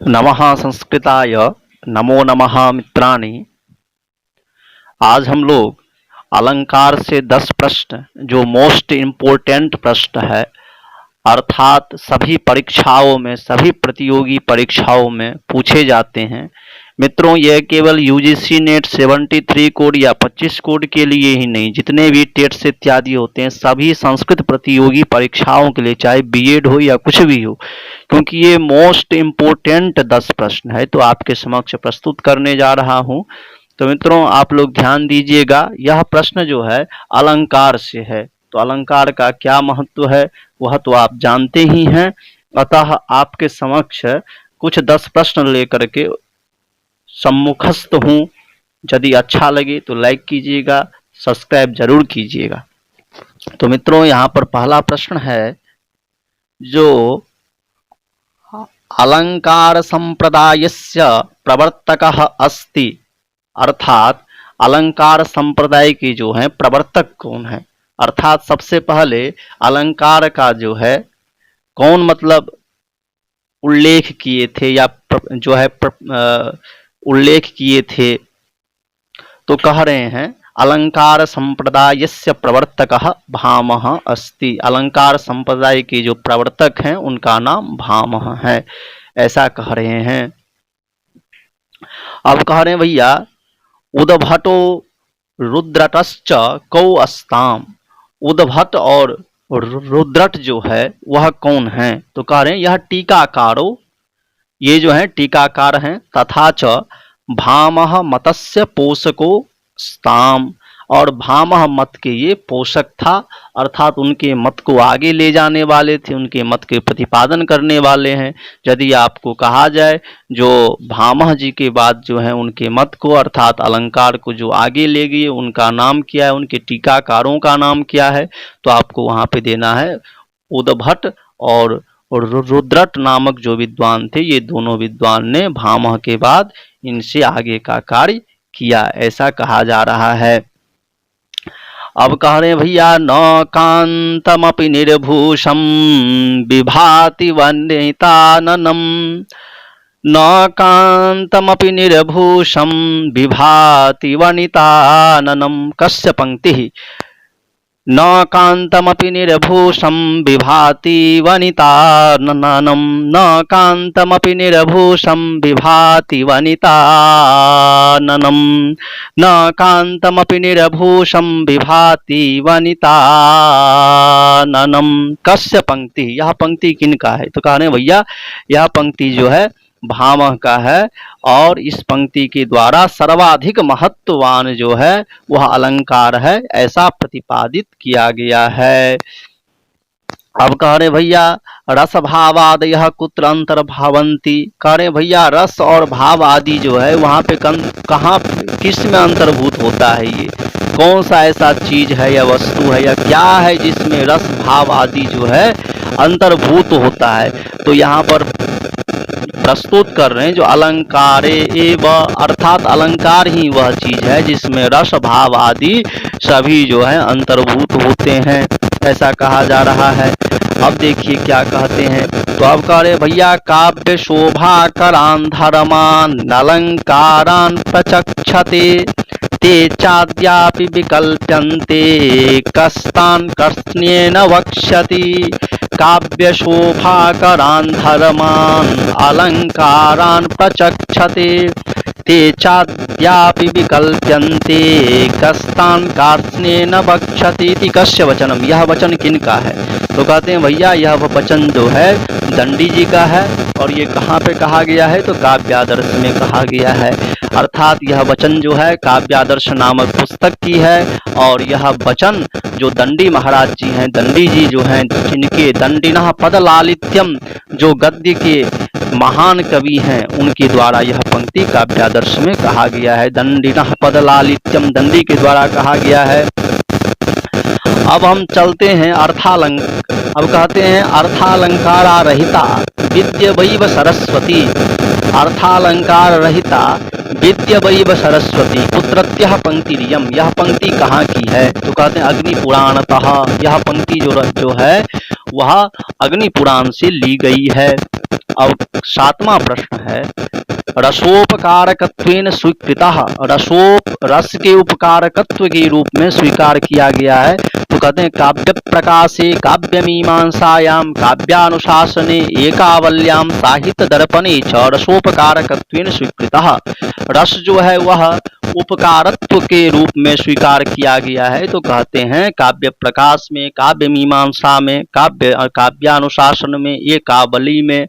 नमः संस्कृताय नमो नमः मित्राणि। आज हम लोग अलंकार से 10 प्रश्न जो मोस्ट इम्पोर्टेंट प्रश्न है, अर्थात सभी परीक्षाओं में, सभी प्रतियोगी परीक्षाओं में पूछे जाते हैं। मित्रों, यह केवल यूजीसी नेट 73 कोड या 25 कोड के लिए ही नहीं, जितने भी टेट्स इत्यादि होते हैं सभी संस्कृत प्रतियोगी परीक्षाओं के लिए, चाहे बीएड हो या कुछ भी हो, क्योंकि ये मोस्ट इम्पोर्टेंट 10 प्रश्न है तो आपके समक्ष प्रस्तुत करने जा रहा हूं। तो मित्रों, आप लोग ध्यान दीजिएगा। यह प्रश्न जो है अलंकार से है, तो अलंकार का क्या महत्व है वह तो आप जानते ही हैं। अतः आपके समक्ष कुछ 10 प्रश्न लेकर के सम्मुखस्थ हूँ। यदि अच्छा लगे तो लाइक कीजिएगा, सब्सक्राइब जरूर कीजिएगा। तो मित्रों, यहाँ पर पहला प्रश्न है, जो अलंकार संप्रदायस्य प्रवर्तकः अस्ति, अर्थात अलंकार संप्रदाय की जो है प्रवर्तक कौन है। अर्थात सबसे पहले अलंकार का जो है कौन मतलब उल्लेख किए थे या जो है उल्लेख किए थे, तो कह रहे हैं अलंकार संप्रदायस्य प्रवर्तकः भामः अस्ति। अलंकार संप्रदाय के जो प्रवर्तक हैं उनका नाम भामः है, ऐसा कह रहे हैं। अब कह रहे हैं भैया, उद्भटो रुद्रटश्च कौ अस्ताम। उद्भट और रुद्रट जो है वह कौन है, तो कह रहे हैं यह टीकाकारो, ये जो है टीकाकार हैं। तथा च भामह मतस्य पोषको स्ताम, और भामह मत के ये पोषक था, अर्थात उनके मत को आगे ले जाने वाले थे, उनके मत के प्रतिपादन करने वाले हैं। यदि आपको कहा जाए जो भामह जी के बाद जो है उनके मत को अर्थात अलंकार को जो आगे ले गए उनका नाम क्या है, उनके टीकाकारों का नाम क्या है, तो आपको वहां पे देना है उद्भट और रुद्रट नामक जो विद्वान थे, ये दोनों विद्वान ने भामह के बाद इनसे आगे का कार्य किया, ऐसा कहा जा रहा है। अब कह रहे हैं भैया, न कांतमपि निर्भूषम विभाति वनिताननम। न कांतमपि निर्भूषम विभाति वनिताननम। कस्य पंक्ति? न कांतमपि निर्भूषम विभाति वनिताननम। न कांतमपि निर्भूषम विभाति वनिताननम। न कांतमपि निर्भूषम विभाति वनिताननम। कस्य पंक्ति? यह पंक्ति किनका है, तो कह रहे हैं भैया यह पंक्ति जो है भामह का है, और इस पंक्ति के द्वारा सर्वाधिक महत्ववान जो है वह अलंकार है, ऐसा प्रतिपादित किया गया है। अब कह रहे भैया, रस भावादयः कुत्र अंतर्भावन्ति। कह रहे भैया रस और भाव आदि जो है वहाँ पे कहाँ किस में अंतर्भूत होता है, ये कौन सा ऐसा चीज है या वस्तु है या क्या है जिसमें रस भाव आदि जो है अंतर्भूत होता है। तो यहाँ पर प्रस्तुत कर रहे हैं जो अलंकारे एव, अर्थात अलंकार ही वह चीज है जिसमें रस भाव आदि सभी जो है अंतर्भूत होते हैं, ऐसा कहा जा रहा है। अब देखिए क्या कहते हैं, तो अब कह रहे भैया, काव्य शोभा करान धर्मान अलंकारान प्रचक्षते ते चाद्यापि विकल्प्यन्ते कस्तान कर्ष्ण्येन वक्ष्यति। काव्य शोभा करान धर्मान अलंकारान प्रचक्षते ते चाद्यापि विकल्प्यन्ते कस्तान कार्ष्ण्येन वक्ष्यति। इति कस्य वचनम, यह वचन किनका है, तो कहते हैं भैया यह वचन जो है दंडी जी का है, और ये कहाँ पे कहा गया है, तो काव्यादर्श में कहा गया है। अर्थात यह वचन जो है काव्यादर्श नामक पुस्तक की है, और यह वचन जो दंडी महाराज जी हैं, दंडी जी जो हैं, जिनके दंडिनः पद लालित्यम, जो गद्य के महान कवि हैं, उनके द्वारा यह पंक्ति काव्यादर्श में कहा गया है। दंडिनः पद लालित्यम, दंडी के द्वारा कहा गया है। अब हम चलते हैं अब कहते हैं अर्थालंकारा रहिता विद्यवैव सरस्वती। अर्थालंकार रहिता विद्यवैव सरस्वती पुत्रत्यः पंक्तिरियम। यह पंक्ति कहाँ की है? तो कहते हैं अग्नि पुराणतः। यह पंक्ति जो है वह अग्नि पुराण से ली गई है। अब 7वां प्रश्न है, रसोपकारकत्वेन स्वीकृतः। रस के उपकारकत्व के रूप में स्वीकार किया गया है। तो कहते हैं काव्य प्रकाशे काव्य मीमांसायां काव्यानुशासने एकावल्यां साहित्य दर्पणे च रसोपकारकत्वेन स्वीकृतः। रस जो है वह उपकारत्व के रूप में स्वीकार किया गया है। तो कहते हैं काव्य प्रकाश में, काव्य मीमांसा में, काव्यानुशासन में, एकावली में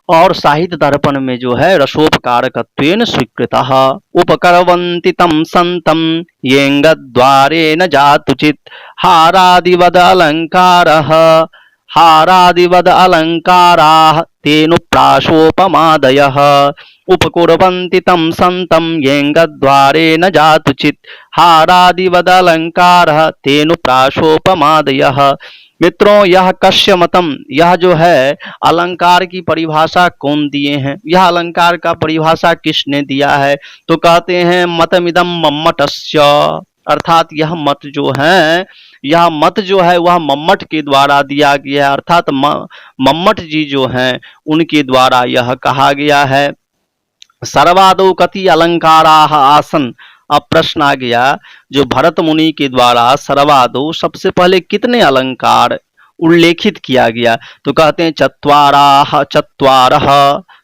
और साहित्य दर्पण में जो है रसोपकारकत्वेन स्वीकृतः। उपकरवन्ति तं सन्तं येङ्गद्वारेण जातुचित् हारादिवद अलङ्काराः तेनुप्रासोपमादयः। उपकुर्वन्ति तं सन्तं येङ्गद्वारेण जातुचित् हारादिवद अलङ्कारः तेनुप्रासोपमादयः। मित्रों, यह कस्य मतम, यह जो है अलंकार की परिभाषा कौन दिए हैं? यह अलंकार का परिभाषा किसने दिया है? तो कहते हैं मतमिदम मम्मटस्य, अर्थात यह मत जो है, यह मत जो है वह मम्मट के द्वारा दिया गया है। अर्थात मम्मट जी जो हैं उनके द्वारा यह कहा गया है। सर्वादौ कति अलंकाराः आसन। अब प्रश्न आ गया, जो भरत मुनि के द्वारा सर्वादौ सबसे पहले कितने अलंकार उल्लेखित किया गया? तो कहते हैं चत्वारः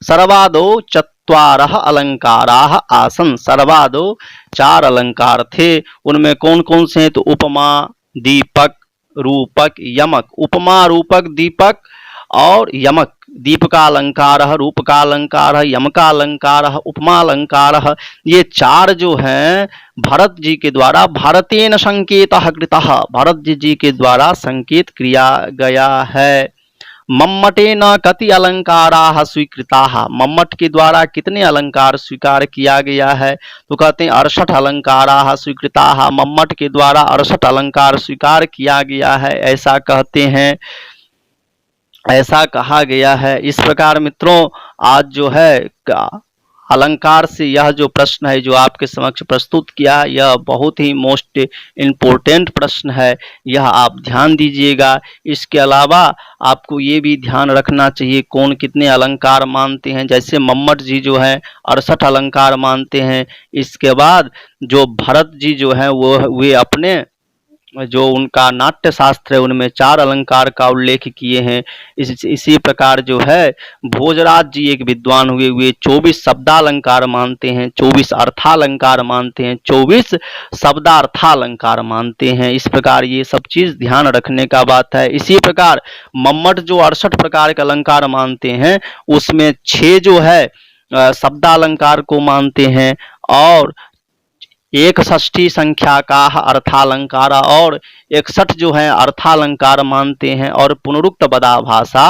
सर्वादौ चत्वारः अलंकाराः आसन। सर्वादौ 4 अलंकार थे। उनमें कौन कौन से हैं? तो उपमा, दीपक, रूपक, यमक। उपमा, रूपक, दीपक और यमक। दीपकालंकारः, रूपकालंकारः, यमकालंकारः, उपमालंकारः, ये 4 जो हैं भरत जी के द्वारा भारतेन संकेतः कृतः, भरत जी के द्वारा संकेत किया गया है। मम्मटेन कति अलंकाराः स्वीकृताः। मम्मट के द्वारा कितने अलंकार स्वीकार किया गया है? तो कहते हैं 68 अलंकाराः स्वीकृताः। मम्मट के द्वारा 68 अलंकार स्वीकार किया गया है, ऐसा कहते हैं, ऐसा कहा गया है। इस प्रकार मित्रों, आज जो है अलंकार से यह जो प्रश्न है जो आपके समक्ष प्रस्तुत किया, यह बहुत ही मोस्ट इम्पोर्टेंट प्रश्न है, यह आप ध्यान दीजिएगा। इसके अलावा आपको ये भी ध्यान रखना चाहिए कौन कितने अलंकार मानते हैं। जैसे मम्मट जी जो हैं 68 अलंकार मानते हैं। इसके बाद जो भरत जी जो हैं वे अपने जो उनका नाट्य शास्त्र है उनमें 4 अलंकार का उल्लेख किए हैं। इसी प्रकार जो है भोजराज जी एक विद्वान हुए, वे 24 शब्दालंकार मानते हैं, 24 अर्थालंकार मानते हैं, 24 शब्दार्थालंकार मानते हैं। इस प्रकार ये सब चीज ध्यान रखने का बात है। इसी प्रकार मम्मट जो 68 प्रकार के अलंकार मानते हैं उसमें 6 जो है शब्दालंकार को मानते हैं और 61 संख्या का अर्थालंकार और 61 जो है अर्थालंकार मानते हैं और पुनरुक्त बदा भाषा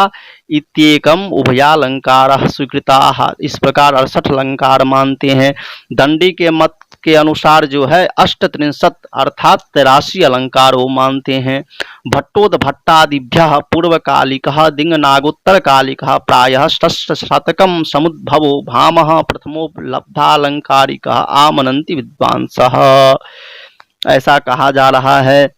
इत्येकम उभयालंकार स्वीकृताः। इस प्रकार 68 अलंकार मानते हैं। दंडी के मत के अनुसार जो है 38 अर्थात 83 अलंकार वो मानते हैं। भट्टोद भट्टादिभ्यः पूर्वकालिकः दिङ्नागोत्तरकालिकः प्रायः षष्ठशतकं समुद्भवो भामः प्रथमोपलब्धालंकारिकः आमनन्ति विद्वांसः, ऐसा कहा जा रहा है।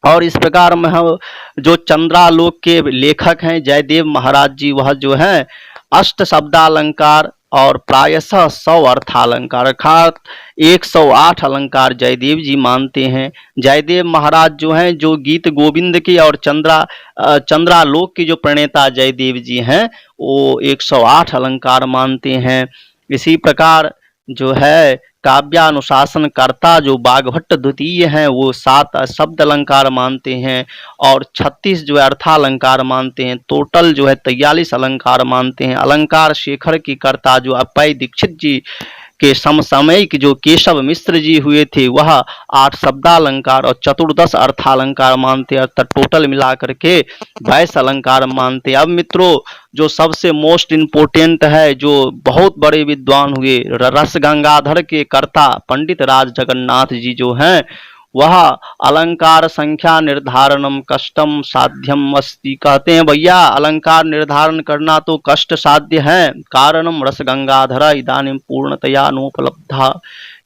और इस प्रकार में हम जो चंद्रालोक के लेखक हैं जयदेव महाराज जी, वह जो है 8 शब्दालंकार और प्रायशः 100 अर्थालंकार अर्थात 108 अलंकार जयदेव जी मानते हैं। जयदेव महाराज जो हैं जो गीत गोविंद के और चंद्रालोक के जो प्रणेता जयदेव जी हैं वो 108 अलंकार मानते हैं। इसी प्रकार जो है काव्यानुशासन कर्ता जो बागभट्ट द्वितीय हैं वो 7 शब्द अलंकार मानते हैं और 36 जो अर्थालंकार मानते हैं। टोटल जो है 43 अलंकार मानते हैं। अलंकार शेखर की कर्ता जो अप्पय दीक्षित जी के समसामयिक जो केशव मिश्र जी हुए थे वह 8 शब्दालंकार और 14 अर्थालंकार मानते हैं। टोटल मिलाकर के 22 अलंकार मानते हैं। अब मित्रों जो सबसे मोस्ट इम्पोर्टेंट है, जो बहुत बड़े विद्वान हुए रस गंगाधर के कर्ता पंडित राज जगन्नाथ जी जो हैं वह अलंकार संख्या निर्धारणम कष्टम साध्यम अस्ति। कहते हैं भैया अलंकार निर्धारण करना तो कष्ट साध्य है। कारणम रस गंगाधर इदानीं पूर्णतया नोपलब्धा।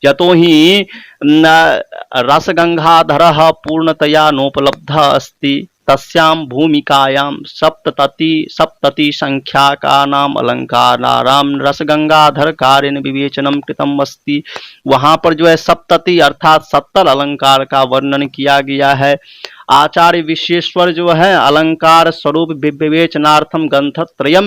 यतो हि रस गंगाधर पूर्णतया नोपलब्ध अस्ति तस्यां भूमिकायां सप्तति संख्याकानाम अलंकाराणां रसगंगाधर कार्येण विवेचनम कृतम अस्ति। वहाँ पर जो है सप्तति अर्थात 70 अलंकार का वर्णन किया गया है। आचार्य विश्वेश्वर जो है अलंकार स्वरूप विवेचनार्थम ग्रंथत्रयम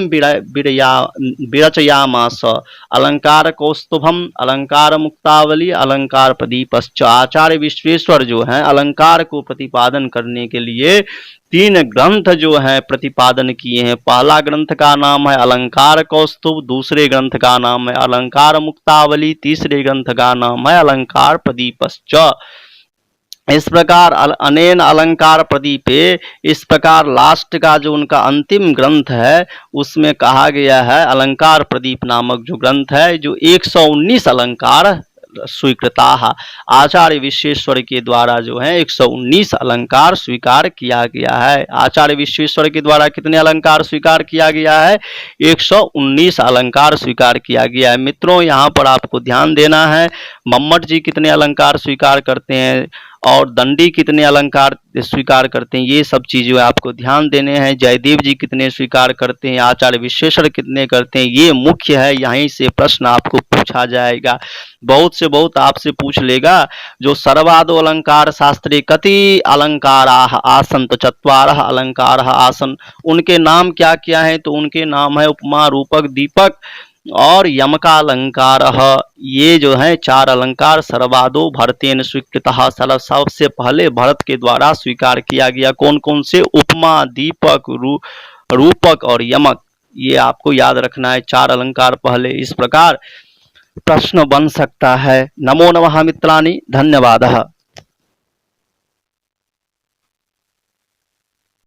विरचयामास। अलंकार कौस्तुभम, अलंकार मुक्तावली, अलंकार प्रदीपश्च। आचार्य विश्वेश्वर जो है अलंकार को प्रतिपादन करने के लिए 3 ग्रंथ जो है प्रतिपादन किए हैं। पहला ग्रंथ का नाम है अलंकार कौस्तुभ, दूसरे ग्रंथ का नाम है अलंकार मुक्तावली, तीसरे ग्रंथ का नाम है अलंकार प्रदीपश्च। इस प्रकार अनेन अलंकार प्रदीपे, इस प्रकार लास्ट का जो उनका अंतिम ग्रंथ है उसमें कहा गया है अलंकार प्रदीप नामक जो ग्रंथ है, जो 119 अलंकार स्वीकृता। आचार्य विश्वेश्वर के द्वारा जो है 119 अलंकार स्वीकार किया गया है। आचार्य विश्वेश्वर के द्वारा कितने अलंकार स्वीकार किया गया है? 119 अलंकार स्वीकार किया गया है। मित्रों यहाँ पर आपको ध्यान देना है, मम्मट जी कितने अलंकार स्वीकार करते हैं और दंडी कितने अलंकार स्वीकार करते हैं, ये सब चीज़ें आपको ध्यान देने हैं। जयदेव जी कितने स्वीकार करते हैं, आचार्य विश्वेश्वर कितने करते हैं, ये मुख्य है। यहीं से प्रश्न आपको पूछा जाएगा, बहुत से बहुत आपसे पूछ लेगा। जो सर्वादो अलंकार शास्त्रे कति अलंकाराः आसन, तो 4 अलंकाराः आसन, उनके नाम क्या क्या है? तो उनके नाम है उपमा, रूपक, दीपक और यमका अलंकार। ये जो है 4 अलंकार सर्वादो भरतेन स्वीकृतः, सबसे पहले भरत के द्वारा स्वीकार किया गया। कौन कौन से? उपमा, दीपक, रूपक और यमक। ये आपको याद रखना है, 4 अलंकार पहले। इस प्रकार प्रश्न बन सकता है। नमो नमः मित्राणि, धन्यवादः।